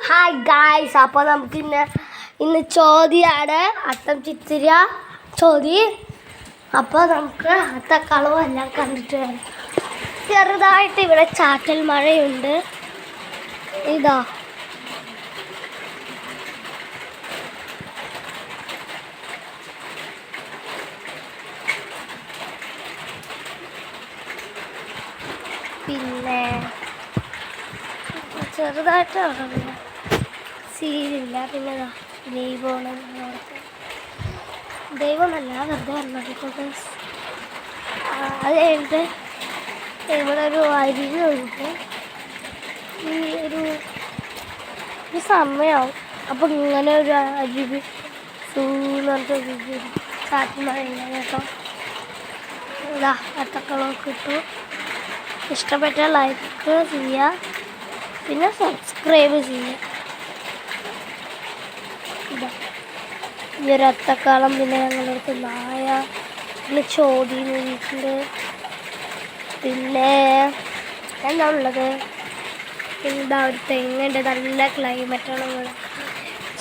Hi guys, അപ്പോൾ നമുക്ക് ഇന്ന് ചോദ്യമാണ്. അത്തം ചിത്തിര ചോദ്യം. അപ്പോൾ നമുക്ക് അത്തക്കളവും എല്ലാം കണ്ടിട്ട് വരാം. ചെറുതായിട്ട് ഇവിടെ ചാറ്റൽ മഴയുണ്ട്. ഇതാ പിന്നെ ചെറുതായിട്ട് സീരില്ല. പിന്നെ ദൈവമല്ല വെറുതെ പറഞ്ഞിട്ട് അത് കഴിഞ്ഞിട്ട് ഇവിടെ ഒരു അരിവുണ്ട്. ഈ ഒരു സമയമാവും അപ്പം ഇങ്ങനെ ഒരു അരുവി സൂന്ന് പറഞ്ഞിട്ട് ചാറ്റൽ മഴ കേട്ടോ. ഇതാ അത്തക്കളമൊക്കെ ഇട്ടു. ഇഷ്ടപ്പെട്ട ലൈക്ക് ചെയ്യുക, പിന്നെ സബ്സ്ക്രൈബ് ചെയ്യുക. ഈ ഒരു അത്തക്കാളം. പിന്നെ ഞങ്ങളുടെ നായ ചോദ്യം വീട്ടില്. പിന്നെ എന്താ ഉള്ളത്? എന്താ ഒരു തെങ്ങുണ്ട്, നല്ല ക്ലൈമറ്റാണ് ഇവിടെ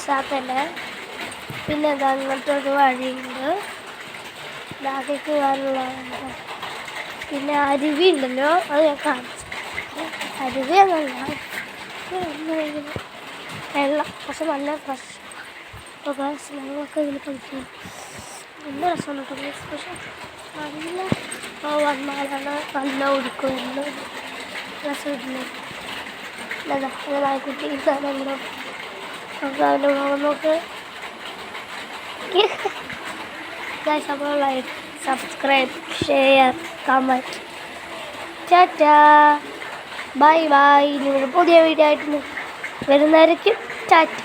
സാത്തന്നെ. പിന്നെ എന്താ അങ്ങനത്തെ ഒരു വഴിയുണ്ട് ഇതാക്കി പോകാനുള്ളതാണ്. പിന്നെ അരുവി ഉണ്ടല്ലോ, അത് ഞാൻ കാണിച്ചു. അരുവി എന്നല്ല, വെള്ളം പക്ഷെ നല്ല ഫ്രഷ്. അപ്പോൾ ഞങ്ങളൊക്കെ ഇതിൽ കളിക്കും. നല്ല രസമാണ് കേട്ടോ. പക്ഷെ നല്ല വന്നാലാണ് നല്ല ഒടുക്കുമെന്ന് രസമില്ല. കുട്ടി സാധനങ്ങളും നമുക്ക് അതിൻ്റെ നോക്ക്. അപ്പോൾ like, subscribe, share, comment. Tata, bye bye. നിങ്ങൾ പുതിയ വീഡിയോ ആയിട്ട് വരുന്നതായിരിക്കും. ടാറ്റ.